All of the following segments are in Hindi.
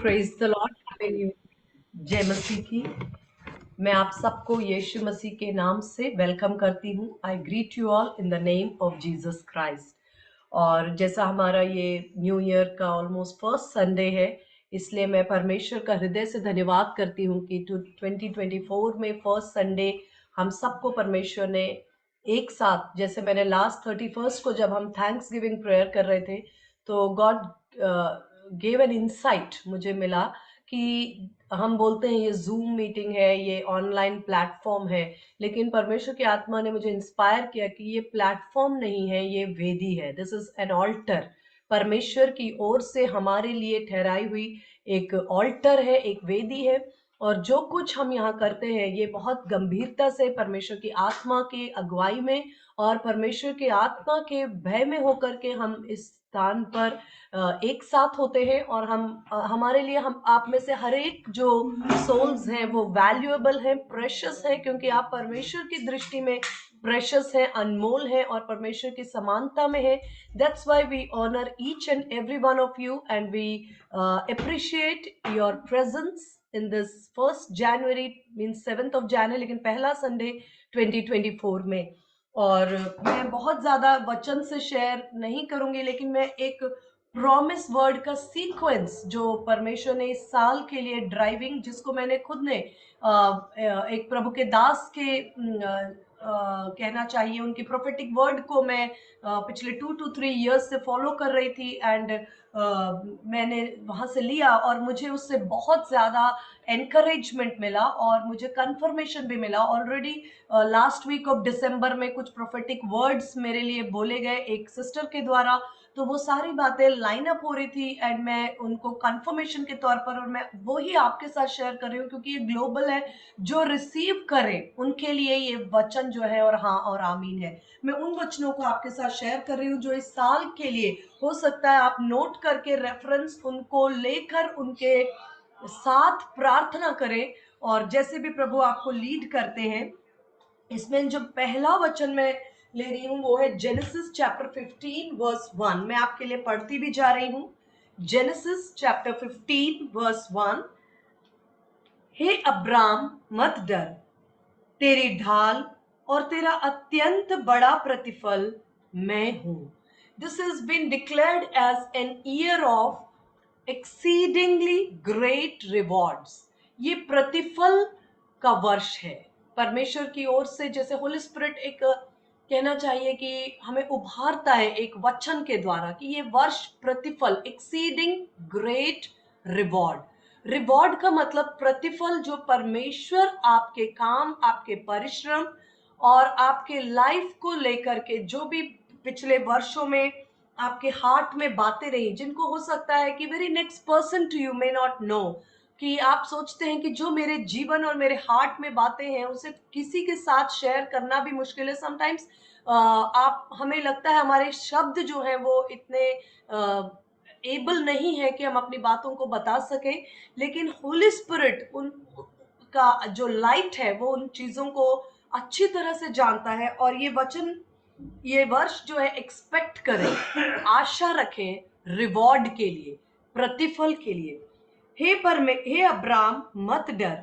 Praise the Lord. Happy new जय मसीह की। मैं आप सबको यीशु मसीह के नाम से वेलकम करती हूँ। I greet you all in the name of Jesus Christ. और जैसा हमारा ये न्यू ईयर का ऑलमोस्ट फर्स्ट संडे है, इसलिए मैं परमेश्वर का हृदय से धन्यवाद करती हूँ कि 2024 में फर्स्ट संडे हम सबको परमेश्वर ने एक साथ, जैसे मैंने लास्ट 31st को जब हम थैंक्स गिविंग प्रेयर कर रहे थे, तो गॉड गेव एन इंसाइट मुझे मिला कि हम बोलते हैं ये जूम मीटिंग है, ये ऑनलाइन प्लेटफॉर्म है, लेकिन परमेश्वर की आत्मा ने मुझे इंस्पायर किया कि ये प्लेटफॉर्म नहीं है, ये वेदी है। This is an altar. परमेश्वर की ओर से हमारे लिए ठहराई हुई एक ऑल्टर है, एक वेदी है। और जो कुछ हम यहाँ करते हैं ये बहुत गंभीरता से परमेश्वर की आत्मा की अगुवाई में और परमेश्वर की आत्मा के भय में होकर के हम इस स्थान पर एक साथ होते हैं। और हमारे लिए, हम आप में से हर एक जो सोल्स हैं वो वैल्यूएबल हैं, प्रेशियस हैं, क्योंकि आप परमेश्वर की दृष्टि में प्रेशियस है, अनमोल है और परमेश्वर की समानता में है। That's why we honour each and every one of you and we appreciate your presence in this first January, means 7th of January, लेकिन पहला संडे 2024 में। और मैं बहुत ज्यादा वचन से शेयर नहीं करूंगी, लेकिन मैं एक प्रॉमिस वर्ड का सीक्वेंस जो परमेश्वर ने इस साल के लिए ड्राइविंग, जिसको मैंने खुद ने एक प्रभु के दास के कहना चाहिए, उनकी प्रोफेटिक वर्ड को मैं पिछले 2 to 3 years से फॉलो कर रही थी। एंड मैंने वहां से लिया और मुझे उससे बहुत ज्यादा एनकरेजमेंट मिला और मुझे कंफर्मेशन भी मिला। ऑलरेडी लास्ट वीक ऑफ दिसंबर में कुछ प्रोफेटिक वर्ड्स मेरे लिए बोले गए एक सिस्टर के द्वारा, तो वो सारी बातें लाइन अप हो रही थी एंड मैं उनको कंफर्मेशन के तौर पर, और मैं वो ही आपके साथ शेयर कर रही हूँ क्योंकि ये ग्लोबल है। जो रिसीव करें उनके लिए ये वचन जो है और हाँ और आमीन है। मैं उन वचनों को आपके साथ शेयर कर रही हूँ जो इस साल के लिए हो सकता है आप नोट करके रेफरेंस उनको लेकर उनके साथ प्रार्थना करें और जैसे भी प्रभु आपको लीड करते हैं। इसमें जो पहला वचन मैं ले रही हूं वो है जेनेसिस चैप्टर 15 वर्स 1। मैं आपके लिए पढ़ती भी जा रही हूं। Genesis chapter 15 verse 1। हे अब्राम, मत डर, तेरी ढाल और तेरा अत्यंत बड़ा प्रतिफल मैं हूं। This is been declared as an year of exceedingly great rewards. ये प्रतिफल का वर्ष है परमेश्वर की ओर से। जैसे होली स्पिरिट एक कहना चाहिए कि हमें उभारता है एक वचन के द्वारा कि ये वर्ष प्रतिफल, एक्सीडिंग ग्रेट रिवॉर्ड। रिवॉर्ड का मतलब प्रतिफल, जो परमेश्वर आपके काम, आपके परिश्रम और आपके लाइफ को लेकर के जो भी पिछले वर्षों में आपके हार्ट में बातें रही, जिनको हो सकता है कि very next person to you may not know, कि आप सोचते हैं कि जो मेरे जीवन और मेरे हार्ट में बातें हैं उसे किसी के साथ शेयर करना भी मुश्किल है। समटाइम्स आप, हमें लगता है हमारे शब्द जो है वो इतने एबल नहीं है कि हम अपनी बातों को बता सकें, लेकिन होली स्पिरिट उन का जो लाइट है वो उन चीजों को अच्छी तरह से जानता है। और ये वचन, ये वर्ष जो है एक्सपेक्ट करें, आशा रखें रिवॉर्ड के लिए, प्रतिफल के लिए। हे अब्राम, मत डर,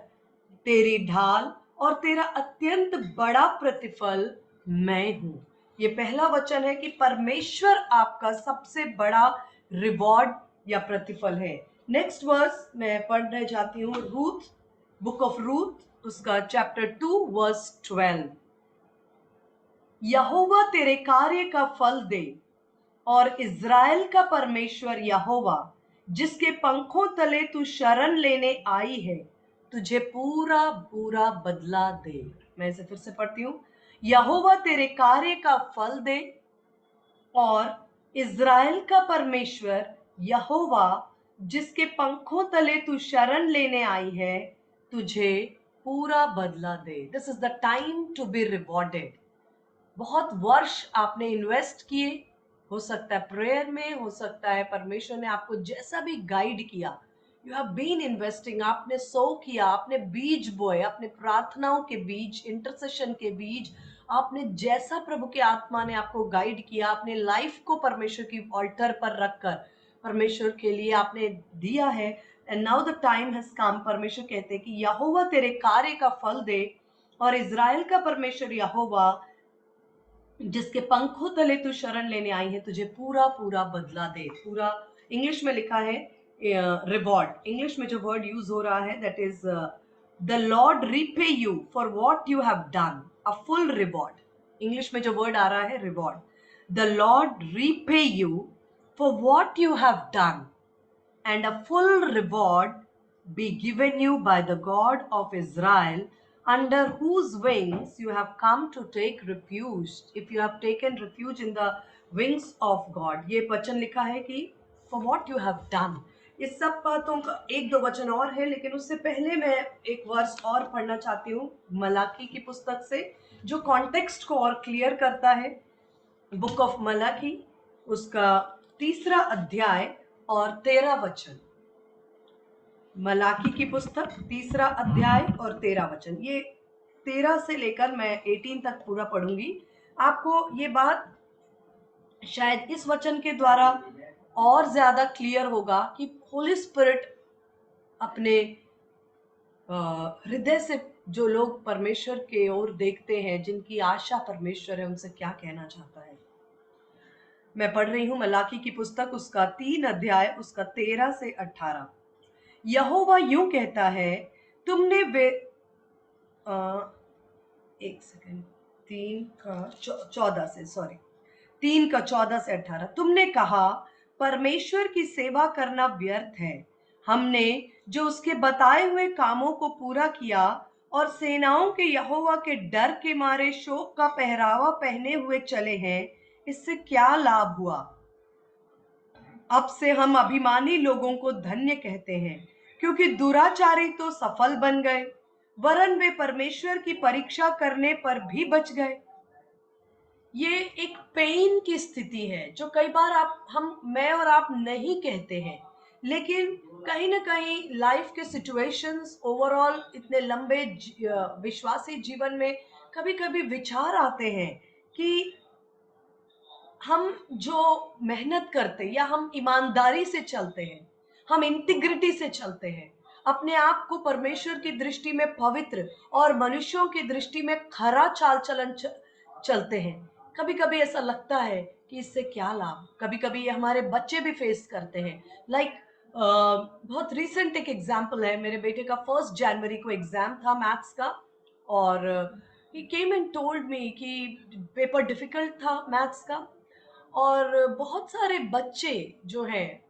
तेरी ढाल और तेरा अत्यंत बड़ा प्रतिफल मैं हूं। ये पहला वचन है कि परमेश्वर आपका सबसे बड़ा रिवॉर्ड या प्रतिफल है। नेक्स्ट वर्स मैं पढ़ने जाती हूँ, रूथ, बुक ऑफ रूथ, उसका चैप्टर 2 वर्स 12। यहोवा तेरे कार्य का फल दे और इज़राइल का परमेश्वर यहोवा, जिसके पंखों तले तू शरण लेने आई है, तुझे पूरा पूरा बदला दे। मैं इसे फिर से पढ़ती हूँ। यहोवा तेरे कार्य का फल दे और इज़राइल का परमेश्वर यहोवा, जिसके पंखों तले तू शरण लेने आई है, तुझे पूरा बदला दे। This is the time to be rewarded. बहुत वर्ष आपने इन्वेस्ट किए, हो सकता है प्रेयर में, हो सकता है परमेश्वर ने आपको जैसा भी गाइड किया, यू हैव बीन इन्वेस्टिंग, आपने सो किया, आपने बीज बोए, अपने प्रार्थनाओं के बीज, इंटरसेशन के बीज, आपने जैसा प्रभु की आत्मा ने आपको गाइड किया, अपने लाइफ को परमेश्वर की ऑल्टर पर रखकर परमेश्वर के लिए आपने दिया है। And now the time has come, परमेश्वर कहते हैं कि यहोवा तेरे कार्य का फल दे, और इज़राइल का परमेश्वर यहोवा जिसके पंखों तले तू शरण लेने आई है तुझे पूरा पूरा बदला दे। पूरा इंग्लिश में लिखा है रिवॉर्ड, इंग्लिश में जो वर्ड यूज हो रहा है that is the Lord repay you for what you have done, a full reward. English में जो वर्ड आ रहा है reward, the Lord repay you for what you have done and a full reward be given you by the God of Israel, under whose wings you have come to take refuge. If you have taken refuge in the wings of God. ये वचन लिखा है कि for what you have done. इस सब बातों का एक दो वचन और है, लेकिन उससे पहले मैं एक वर्स और पढ़ना चाहती हूँ मलाकी की पुस्तक से, जो कॉन्टेक्स्ट को और क्लियर करता है। बुक ऑफ मलाकी, उसका 3 अध्याय और 13 वचन। मलाकी की पुस्तक 3 अध्याय और 13 वचन। ये 13 से लेकर मैं 18 तक पूरा पढ़ूंगी। आपको ये बात शायद इस वचन के द्वारा और ज्यादा क्लियर होगा कि होली स्पिरिट अपने हृदय से जो लोग परमेश्वर के ओर देखते हैं, जिनकी आशा परमेश्वर है, उनसे क्या कहना चाहता है। मैं पढ़ रही हूं मलाकी की पुस्तक, उसका 3 अध्याय, उसका 13 से 18। यहोवा यूं कहता है, तुमने एक सेकंड, 3 का 14 से, सॉरी 3 का 14 से 18। तुमने कहा परमेश्वर की सेवा करना व्यर्थ है। हमने जो उसके बताए हुए कामों को पूरा किया और सेनाओं के यहोवा के डर के मारे शोक का पहरावा पहने हुए चले हैं, इससे क्या लाभ हुआ। अब से हम अभिमानी लोगों को धन्य कहते हैं, क्योंकि दुराचारी तो सफल बन गए, वरन वे परमेश्वर की परीक्षा करने पर भी बच गए। ये एक पेन की स्थिति है जो कई बार मैं और आप नहीं कहते हैं, लेकिन कहीं ना कहीं लाइफ के सिचुएशंस, ओवरऑल इतने लंबे विश्वासी जीवन में कभी कभी विचार आते हैं कि हम जो मेहनत करते या हम ईमानदारी से चलते हैं, हम इंटीग्रिटी से चलते हैं, अपने आप को परमेश्वर की दृष्टि में पवित्र और मनुष्यों की दृष्टि में खरा चाल चलन चलते हैं, कभी कभी ऐसा लगता है कि इससे क्या लाभ। कभी कभी ये हमारे बच्चे भी फेस करते हैं। बहुत रीसेंट एक एग्जाम्पल है, मेरे बेटे का 1 जनवरी को एग्जाम था मैथ्स का, और ही केम एंड टोल्ड मी कि पेपर डिफिकल्ट था मैथ्स का, और बहुत सारे बच्चे जो हैं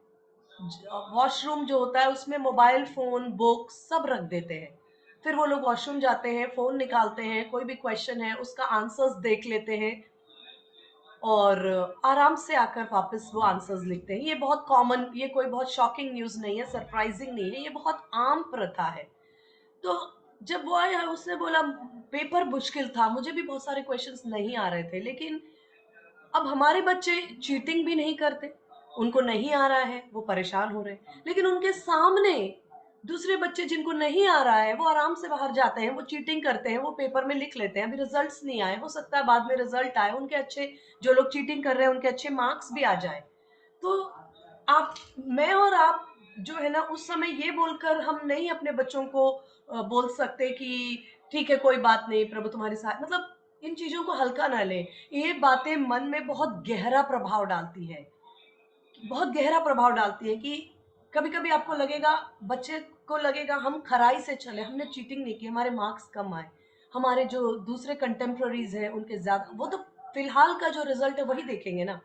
वॉशरूम जो होता है उसमें मोबाइल फोन बुक सब रख देते हैं। फिर वो लोग वॉशरूम जाते हैं, फोन निकालते हैं, कोई भी क्वेश्चन है उसका आंसर्स देख लेते हैं और आराम से आकर वापस वो आंसर्स लिखते हैं। ये बहुत कॉमन, ये कोई बहुत शॉकिंग न्यूज़ नहीं है, सरप्राइजिंग नहीं है, ये बहुत आम प्रथा है। तो जब वो आया उसने बोला पेपर मुश्किल था, मुझे भी बहुत सारे क्वेश्चंस नहीं आ रहे थे, लेकिन अब हमारे बच्चे चीटिंग भी नहीं करते, उनको नहीं आ रहा है, वो परेशान हो रहे हैं, लेकिन उनके सामने दूसरे बच्चे जिनको नहीं आ रहा है वो आराम से बाहर जाते हैं, वो चीटिंग करते हैं, वो पेपर में लिख लेते हैं। अभी रिजल्ट्स नहीं आए, हो सकता है बाद में रिजल्ट आए, उनके अच्छे, जो लोग चीटिंग कर रहे हैं उनके अच्छे मार्क्स भी आ जाए। तो आप, मैं और आप जो है ना, उस समय ये बोलकर हम नहीं अपने बच्चों को बोल सकते कि ठीक है कोई बात नहीं, प्रभु तुम्हारे साथ, मतलब इन चीजों को हल्का ना लें। ये बातें मन में बहुत गहरा प्रभाव डालती है, बहुत गहरा प्रभाव डालती है कि कभी कभी आपको लगेगा, बच्चे को लगेगा हम खराई से चले, हमने चीटिंग नहीं की, हमारे मार्क्स कम आए, हमारे जो दूसरे कंटेम्प्रेरीज हैं उनके ज्यादा, वो तो फिलहाल का जो रिजल्ट है वही देखेंगे ना।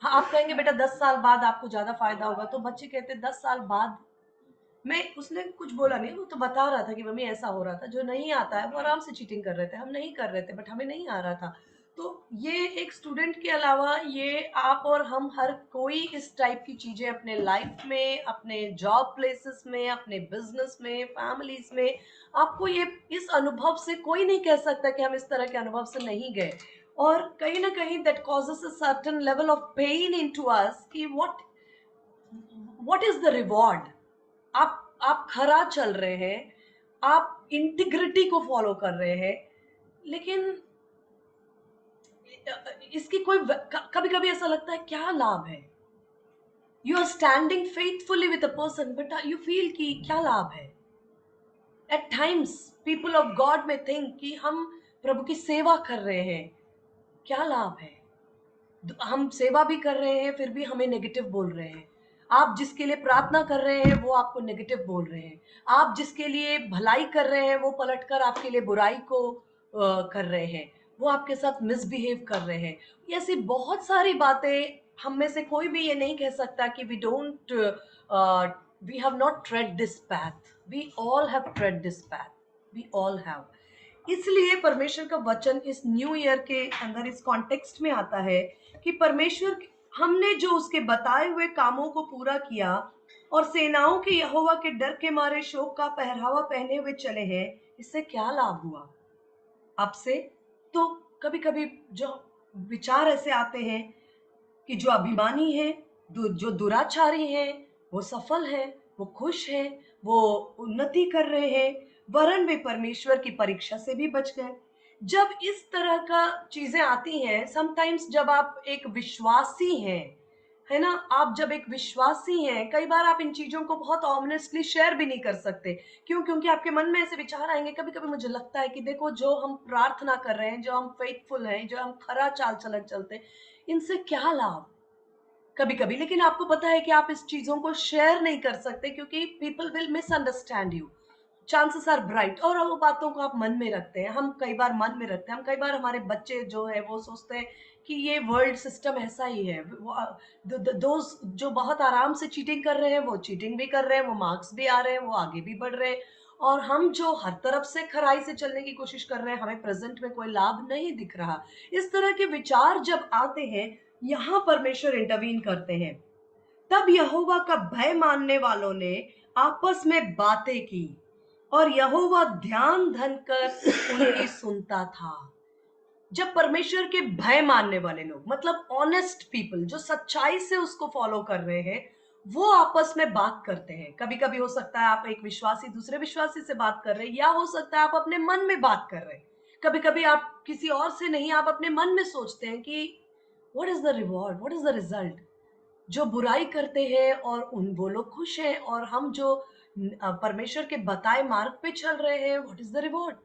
हाँ, आप कहेंगे बेटा 10 साल बाद आपको ज्यादा फायदा होगा, तो बच्चे कहते 10 साल बाद। मैं, उसने कुछ बोला नहीं, वो तो बता रहा था कि मम्मी ऐसा हो रहा था, जो नहीं आता है वो आराम से चीटिंग कर रहे थे, हम नहीं कर रहे थे बट हमें नहीं आ रहा था। तो ये एक स्टूडेंट के अलावा ये आप और हम हर कोई इस टाइप की चीजें अपने लाइफ में, अपने जॉब प्लेसेस में, अपने बिजनेस में, फैमिलीज में, आपको ये इस अनुभव से कोई नहीं कह सकता कि हम इस तरह के अनुभव से नहीं गए। और कहीं ना कहीं that causes a certain level of pain into us कि व्हाट इज द रिवॉर्ड। आप खरा चल रहे हैं, आप इंटीग्रिटी को फॉलो कर रहे हैं, लेकिन इसकी कोई, कभी कभी ऐसा लगता है क्या लाभ है। You are standing faithfully with a person, but you feel कि क्या लाभ है. At times people of God में थिंक कि हम प्रभु की सेवा कर रहे हैं, क्या लाभ है. हम सेवा भी कर रहे हैं फिर भी हमें नेगेटिव बोल रहे हैं. आप जिसके लिए प्रार्थना कर रहे हैं वो आपको नेगेटिव बोल रहे हैं. आप जिसके लिए भलाई कर रहे हैं वो पलटकर आपके लिए बुराई को कर रहे हैं. वो आपके साथ मिसबिहेव कर रहे हैं. ऐसी बहुत सारी बातें. हम में से कोई भी ये नहीं कह सकता कि we have not tread this path. We all have tread this path. We all have. इसलिए परमेश्वर का वचन इस न्यू ईयर के अंदर इस कॉन्टेक्स्ट में आता है कि परमेश्वर, हमने जो उसके बताए हुए कामों को पूरा किया और सेनाओं के यहोवा के डर के मारे शोक का पहरावा पहने हुए चले हैं, इससे क्या लाभ हुआ आपसे. तो कभी कभी जो विचार ऐसे आते हैं कि जो अभिमानी है, जो दुराचारी है, वो सफल है, वो खुश है, वो उन्नति कर रहे हैं, वरन वे परमेश्वर की परीक्षा से भी बच गए. जब इस तरह का चीजें आती हैं, समटाइम्स जब आप एक विश्वासी हैं, है ना, आप जब एक विश्वासी हैं, कई बार आप इन चीजों को बहुत ऑनेस्टली शेयर भी नहीं कर सकते. क्यों? क्योंकि आपके मन में ऐसे विचार आएंगे. कभी कभी मुझे लगता है कि देखो, जो हम प्रार्थना कर रहे हैं, जो हम फेथफुल हैं, जो हम खरा चाल चलन चलते हैं, इनसे क्या लाभ. कभी कभी लेकिन आपको पता है कि आप इस चीजों को शेयर नहीं कर सकते क्योंकि people will misunderstand you. Chances are bright. और वो बातों को आप मन में रखते हैं. हम कई बार मन में रखते हैं. हम कई बार हमारे बच्चे जो है वो सोचते हैं कि ये वर्ल्ड सिस्टम ऐसा ही है. दोस्त जो बहुत आराम से चीटिंग कर रहे हैं वो चीटिंग भी कर रहे हैं, वो मार्क्स भी आ रहे हैं, वो आगे भी बढ़ रहे हैं. और हम जो हर तरफ से खराई से चलने की कोशिश कर रहे हैं, हमें प्रेजेंट में कोई लाभ नहीं दिख रहा. इस तरह के विचार जब आते हैं, यहाँ परमेश्वर इंटरवीन करते हैं. तब यहोवा का भय मानने वालों ने आपस में बातें की और यहोवा ध्यान धन कर उनकी सुनता था. जब परमेश्वर के भय मानने वाले लोग, मतलब ऑनेस्ट पीपल, जो सच्चाई से उसको फॉलो कर रहे हैं, वो आपस में बात करते हैं. कभी कभी हो सकता है आप एक विश्वासी दूसरे विश्वासी से बात कर रहे हैं, या हो सकता है आप अपने मन में बात कर रहे हैं. कभी कभी आप किसी और से नहीं, आप अपने मन में सोचते हैं कि what is the reward, what is the result. जो बुराई करते हैं और उन वो लोग खुश हैं, और हम जो परमेश्वर के बताए मार्ग पे चल रहे हैं, व्हाट इज द रिवॉर्ड.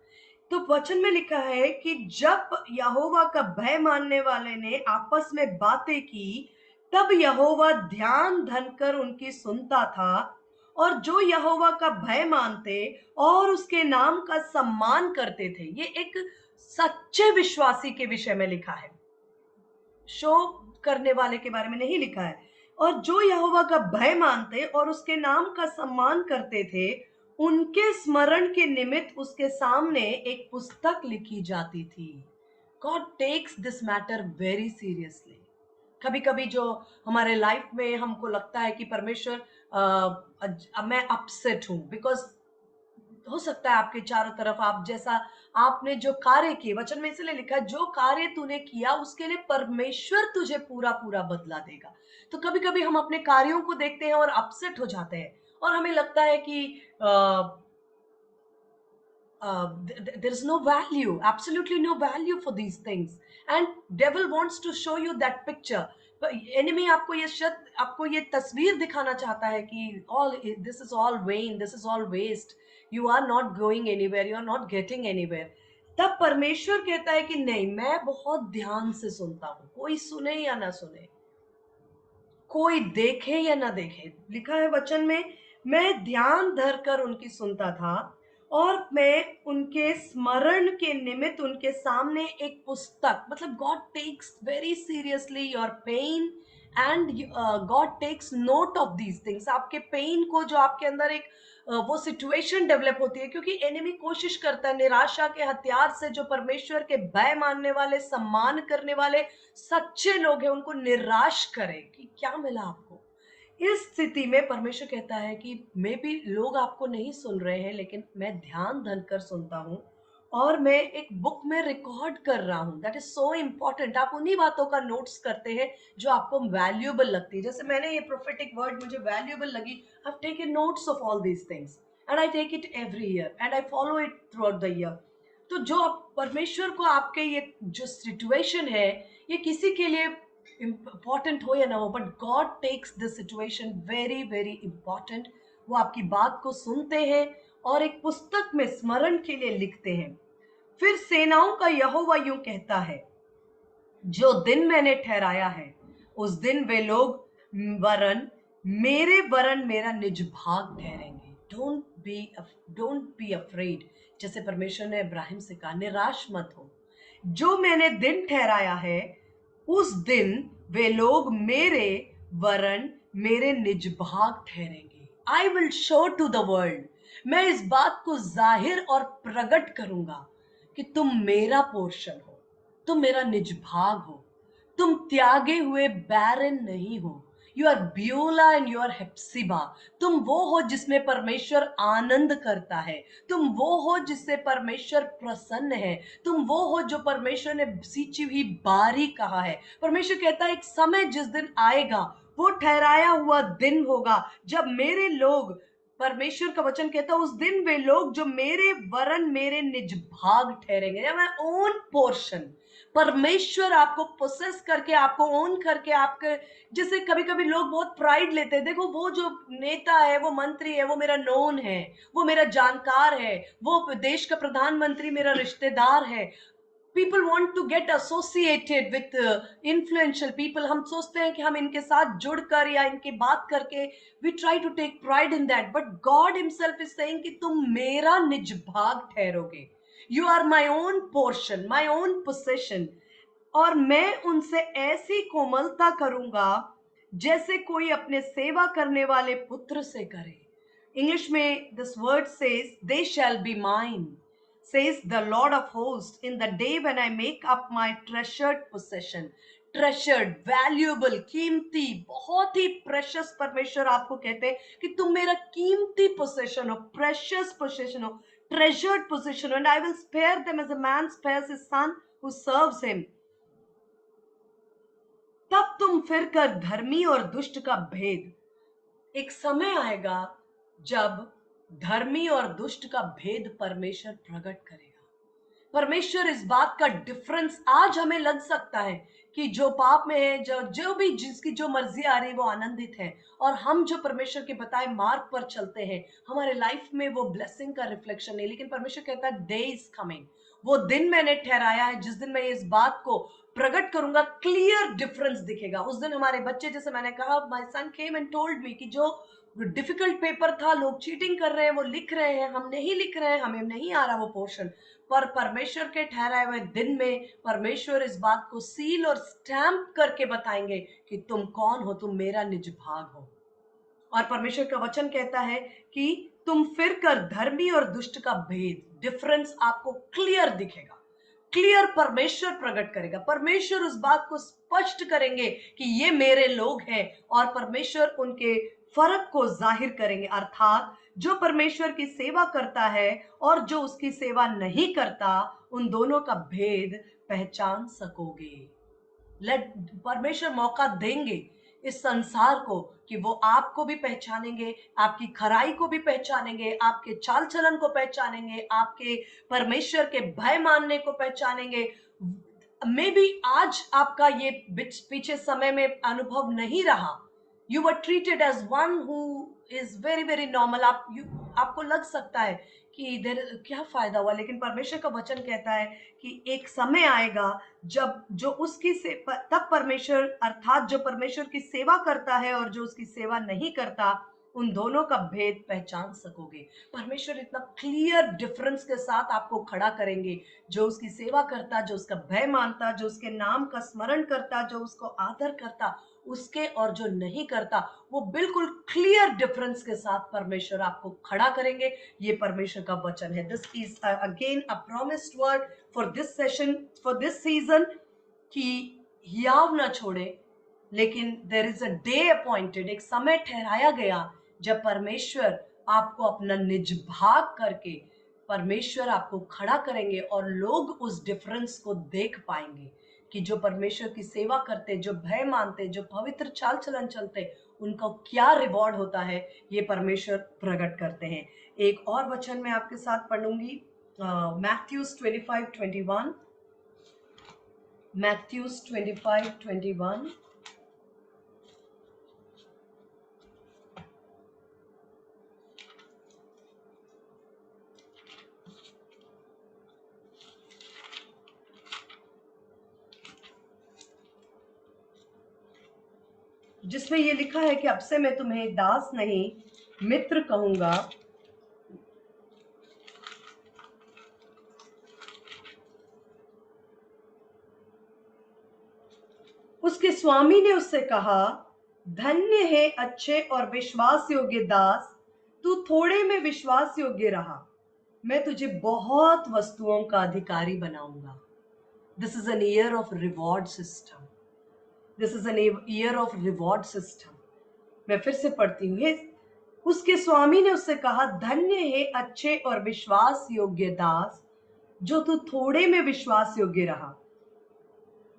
तो वचन में लिखा है कि जब यहोवा का भय मानने वाले ने आपस में बातें की, तब यहोवा ध्यान धन कर उनकी सुनता था. और जो यहोवा का भय मानते और उसके नाम का सम्मान करते थे, ये एक सच्चे विश्वासी के विषय में लिखा है, शो करने वाले के बारे में नहीं लिखा है. और जो यहोवा का भय मानते और उसके नाम का सम्मान करते थे, उनके स्मरण के निमित्त उसके सामने एक पुस्तक लिखी जाती थी. God takes this matter very seriously. कभी कभी जो हमारे लाइफ में हमको लगता है कि परमेश्वर, मैं अपसेट हूं बिकॉज हो सकता है आपके चारों तरफ आप जैसा, आपने जो कार्य किए, वचन में इसलिए लिखा है जो कार्य तूने किया उसके लिए परमेश्वर तुझे पूरा पूरा बदला देगा. तो कभी कभी हम अपने कार्यों को देखते हैं और अपसेट हो जाते हैं, और हमें लगता है कि there is no value, absolutely no value for these things, and devil wants to show you that picture. Enemy आपको ये शब्द, आपको ये तस्वीर दिखाना चाहता है कि all this is all vain, this is all waste, you are not going anywhere, you are not getting anywhere. तब परमेश्वर कहता है कि नहीं, मैं बहुत ध्यान से सुनता हूं, कोई सुने या ना सुने, कोई देखे या ना देखे. लिखा है वचन में, मैं ध्यान धर कर उनकी सुनता था और मैं उनके स्मरण के निमित्त उनके सामने एक पुस्तक, मतलब God takes very seriously your pain, and God takes note of these things. आपके पेन को, जो आपके अंदर एक वो सिचुएशन डेवलप होती है, क्योंकि एनिमी कोशिश करता है निराशा के हथियार से जो परमेश्वर के भय मानने वाले, सम्मान करने वाले सच्चे लोग हैं, उनको निराश करे कि क्या मिला आपको. इस स्थिति में परमेश्वर कहता है कि मे भी लोग आपको नहीं सुन रहे हैं, लेकिन मैं ध्यान धन कर सुनता हूं और मैं एक बुक में रिकॉर्ड कर रहा हूं. That is so important. आप उन्हीं बातों का नोट्स करते हैं जो आपको वैल्यूएबल लगती है. जैसे मैंने ये प्रोफेटिक वर्ड मुझे वैल्यूएबल लगी, I have taken notes of all these things and I take it every year and I follow it throughout the year. तो जो परमेश्वर को आपके ये जो सिचुएशन है, ये किसी के लिए इम्पोर्टेंट हो या ना हो, but God takes this situation very very important. वो आपकी बात को सुनते हैं और एक पुस्तक में स्मरण के लिए लिखते हैं। फिर सेनाओं का यहोवा यूं कहता है, जो दिन मैंने ठहराया है उस दिन वे लोग वरन मेरा निज भाग ठहरेंगे। Don't be afraid. जैसे परमेश्वर ने इब्राहिम से कहा, निराश मत हो। जो मैंने दिन ठहराया है उस दिन वे लोग वरन मेरे निज भाग ठहरेंगे। I will show to the world. मैं इस बात को जाहिर और प्रकट करूंगा कि तुम मेरा पोर्शन हो, तुम मेरा निज भाग हो, तुम त्यागे हुए बैरन नहीं हो। You are Beulah and you are Hephzibah. तुम वो हो जिसमें परमेश्वर आनंद करता है, तुम वो हो जिससे परमेश्वर प्रसन्न है, तुम वो हो जो परमेश्वर ने सींची हुई बारी कहा है। परमेश्वर कहता है एक समय जिस दिन आएगा, वो ठहराया हुआ दिन होगा जब मेरे लोग, परमेश्वर का वचन कहता है उस दिन वे लोग जो वरन मेरे निज भाग ठहरेंगे, मैं ओन पोर्शन। परमेश्वर आपको पोसेस करके, आपको ओन करके, आपके जैसे कभी कभी लोग बहुत प्राइड लेते हैं, देखो वो जो नेता है, वो मंत्री है, वो मेरा नोन है, वो मेरा जानकार है, वो देश का प्रधानमंत्री मेरा रिश्तेदार है। People want to get associated with influential people. हम सोचते हैं कि हम इनके साथ जुड़कर या इनकी बात करके we try to take pride in that, but God himself is saying कि तुम मेरा निज भाग ठहरोगे। You are my own portion, my own possession. और मैं उनसे ऐसी कोमलता करूंगा जैसे कोई अपने सेवा करने वाले पुत्र से करे। इंग्लिश में this word says, they shall be mine, says the Lord of hosts, in the day when I make up my treasured possession। Treasured, valuable, कीमती, बहुत ही प्रेशियस परमेश्वर आपको कहते हैं कि तुम मेरा कीमती पोसेशन हो, प्रेशियस पोसेशन हो, ट्रेजर्ड पोसेशन हो, and I will spare them as a man spares his son who serves him. तब तुम फिर कर धर्मी और दुष्ट का भेद, एक समय आएगा जब धर्मी और दुष्ट का भेद परमेश्वर प्रकट करेगा। परमेश्वर इस बात का डिफरेंस, आज हमें लग सकता है कि जो पाप में है, जो जो भी जिसकी जो मर्जी आ रही है वो आनंदित है, और हम जो परमेश्वर के बताए मार्ग पर चलते हैं, हमारे लाइफ में वो ब्लेसिंग का रिफ्लेक्शन है। लेकिन परमेश्वर कहता है डे इज कमिंग, वो दिन मैंने ठहराया है जिस दिन मैं इस बात को प्रकट करूंगा, क्लियर डिफरेंस दिखेगा उस दिन। हमारे बच्चे, जैसे मैंने कहा, my son came and told me कि जो डिफिकल्ट पेपर था, लोग चीटिंग कर रहे हैं, वो लिख रहे हैं, हम नहीं लिख रहे हैं, हमें नहीं आ रहा वो पोर्शन, पर परमेश्वर के ठहराए हुए दिन में परमेश्वर इस बात को सील और स्टैंप करके बताएंगे कि तुम कौन हो, तुम मेरा निज भाग हो। और परमेश्वर का वचन कहता है कि तुम फिर कर धर्मी और दुष्ट का भेद, डिफरेंस आपको क्लियर दिखेगा, क्लियर परमेश्वर प्रकट करेगा। परमेश्वर उस बात को स्पष्ट करेंगे कि ये मेरे लोग हैं, और परमेश्वर उनके फर्क को जाहिर करेंगे। अर्थात जो परमेश्वर की सेवा करता है और जो उसकी सेवा नहीं करता, उन दोनों का भेद पहचान सकोगे। लेट परमेश्वर मौका देंगे इस संसार को कि वो आपको भी पहचानेंगे, आपकी खराई को भी पहचानेंगे, आपके चाल चलन को पहचानेंगे, आपके परमेश्वर के भय मानने को पहचानेंगे। मे बी आज आपका ये पीछे समय में अनुभव नहीं रहा, you were treated as one who is very very normal, आपको लग सकता है कि इधर क्या फायदा हुआ, लेकिन परमेश्वर का वचन कहता है कि एक समय आएगा जब जो उसकी तब परमेश्वर, अर्थात जो परमेश्वर की सेवा करता है और जो उसकी सेवा नहीं करता, उन दोनों का भेद पहचान सकोगे। परमेश्वर इतना क्लियर डिफरेंस के साथ आपको खड़ा करेंगे, जो उसकी सेवा करता, जो उसका भय मानता, जो उसके नाम का स्मरण करता, जो उसको आदर करता, उसके और जो नहीं करता, वो बिल्कुल क्लियर डिफरेंस के साथ परमेश्वर आपको खड़ा करेंगे। ये परमेश्वर का वचन है। This is again a promised word for this session, for this season, कि हियाव ना छोड़े, लेकिन there is a day appointed, एक समय ठहराया गया जब परमेश्वर आपको अपना निज भाग करके परमेश्वर आपको खड़ा करेंगे, और लोग उस डिफरेंस को देख पाएंगे कि जो परमेश्वर की सेवा करते, जो भय मानते, जो पवित्र चाल चलन चलते, उनका क्या रिवॉर्ड होता है, ये परमेश्वर प्रकट करते हैं। एक और वचन मैं आपके साथ पढ़ूंगी, मैथ्यूज 25:21। मैथ्यूज 25:21। जिसमें ये लिखा है कि अब से मैं तुम्हें दास नहीं मित्र कहूंगा। उसके स्वामी ने उससे कहा, धन्य है अच्छे और विश्वास योग्य दास, तू थोड़े में विश्वास योग्य रहा, मैं तुझे बहुत वस्तुओं का अधिकारी बनाऊंगा। This is N year of reward system. This is N year of reward system. मैं फिर से पढ़ती हूँ। उसके स्वामी ने उससे कहा, धन्य है अच्छे और विश्वास योग्य दास, जो तू थोड़े में विश्वास योग्य रहा।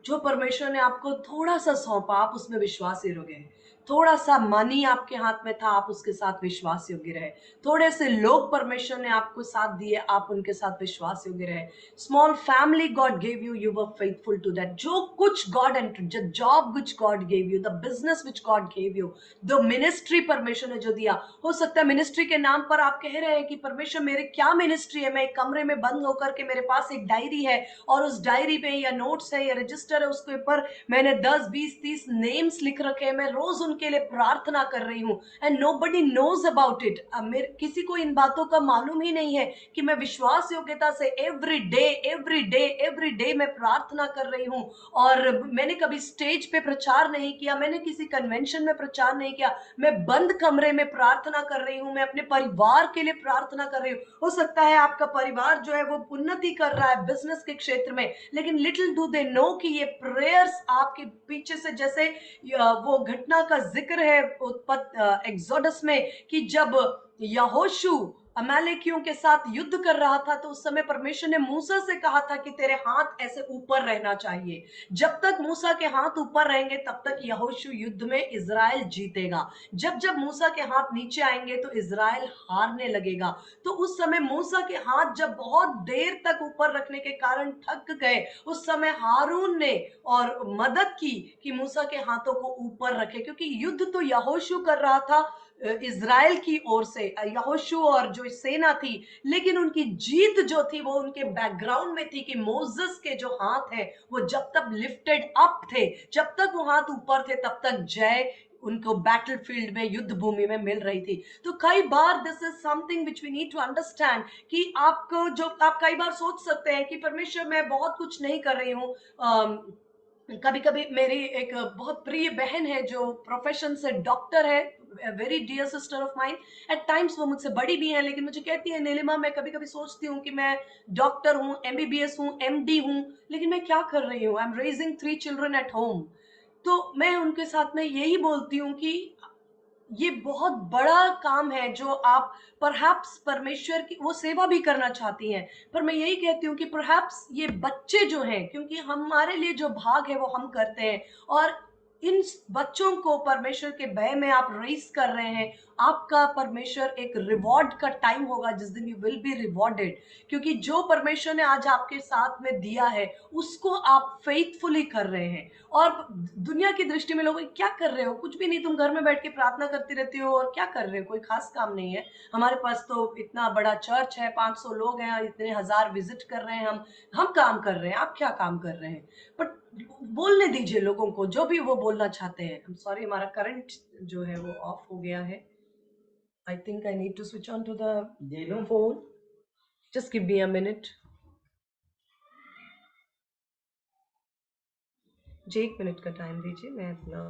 जो परमेश्वर ने आपको थोड़ा सा सौंपा, आप उसमें विश्वास योग्य। थोड़ा सा मनी आपके हाथ में था, आप उसके साथ विश्वास योग्य रहे। थोड़े से लोग परमेश्वर ने आपको साथ दिए, आप उनके साथ विश्वास योग्य रहे। Small family God gave you, you were faithful to that. जो कुछ God and job which God gave you, the business which God gave you, the ministry परमेश्वर ने जो दिया। हो सकता है मिनिस्ट्री के नाम पर आप कह रहे हैं कि परमेश्वर मेरे क्या मिनिस्ट्री है। मैं एक कमरे में बंद होकर के, मेरे पास एक डायरी है और उस डायरी पे या नोट्स है या रजिस्टर है, उसके ऊपर मैंने 10 20 30 नेम्स लिख रखे हैं। मैं रोज उनके लिए प्रार्थना कर रही हूँ and nobody knows about it. किसी को इन बातों का मालूम ही नहीं है कि मैं विश्वास योग्यता से एवरी डे मैं प्रार्थना कर रही हूँ। और मैंने कभी स्टेज पे प्रचार नहीं किया, मैंने किसी कन्वेंशन में प्रचार नहीं किया। मैं बंद कमरे में प्रार्थना कर रही हूँ, मैं अपने परिवार के लिए प्रार्थना कर रही हूँ। हो सकता है आपका परिवार जो है वो उन्नति कर रहा है बिजनेस के क्षेत्र में, लेकिन लिटिल डू दे नो कि ये प्रेयर्स आपके पीछे से, जैसे वो घटना का जिक्र है एक्सोडस में, कि जब यहोशू अमालेकियों के साथ युद्ध कर रहा था, तो उस समय परमेश्वर ने मूसा से कहा था कि तेरे हाथ ऐसे ऊपर रहना चाहिए। जब तक मूसा के हाथ ऊपर रहेंगे तब तक यहोशू युद्ध में इजराइल जीतेगा। जब जब मूसा के हाथ नीचे आएंगे तो इजराइल हारने लगेगा। तो उस समय मूसा के हाथ जब बहुत देर तक ऊपर रखने के कारण थक गए, उस समय हारून ने और मदद की कि मूसा के हाथों को ऊपर रखे, क्योंकि युद्ध तो यहोशू कर रहा था इजराइल की ओर से, यहोशू और जो सेना थी, लेकिन उनकी जीत जो थी वो उनके बैकग्राउंड में थी कि मोसेस के जो हाथ है वो जब तक लिफ्टेड अप थे, जब तक वो हाथ ऊपर थे, तब तक जय उनको बैटलफील्ड में, युद्ध भूमि में मिल रही थी। तो कई बार this is something which we need to understand कि आपको जो, आप कई बार सोच सकते हैं कि परमेश्वर मैं बहुत कुछ नहीं कर रही हूँ। कभी कभी मेरी एक बहुत प्रिय बहन है जो प्रोफेशन से डॉक्टर है, very dear sister of mine. At times वो मुझसे बड़ी भी है, लेकिन मुझे कहती है, नीलिमा मैं कभी कभी सोचती हूँ कि मैं डॉक्टर हूँ, एमबीबीएस हूँ, एमडी हूँ, लेकिन मैं क्या कर रही हूँ? I am raising 3 children at home. तो मैं उनके साथ में यही बोलती हूँ कि ये बहुत बड़ा काम है जो आप परहैप्स परमेश्वर की वो सेवा भी करना चाहती हैं, पर मैं यही कहती हूँ कि परहैप्स ये बच्चे जो हैं, क्योंकि हमारे लिए जो भाग है वो हम करते हैं, और इन बच्चों को परमेश्वर के भय में आप रेस कर रहे हैं। आपका परमेश्वर एक रिवॉर्ड का टाइम होगा जिस दिन यू विल बी रिवॉर्डेड, क्योंकि जो परमेश्वर ने आज आपके साथ में दिया है उसको आप फेथफुली कर रहे हैं। और दुनिया की दृष्टि में लोग क्या कर रहे हो, कुछ भी नहीं, तुम घर में बैठ के प्रार्थना करती रहती हो और क्या कर रहे हो, कोई खास काम नहीं है। हमारे पास तो इतना बड़ा चर्च है, 500 लोग हैं और इतने हजार विजिट कर रहे हैं, हम काम कर रहे हैं, आप क्या काम कर रहे हैं? बट बोलने दीजिए लोगों को जो भी वो बोलना चाहते हैं। I'm sorry, हमारा करंट जो है वो ऑफ हो गया है। I think I need to switch on to the phone. Just give me a minute. जी 1 मिनट का टाइम दीजिए, मैं अपना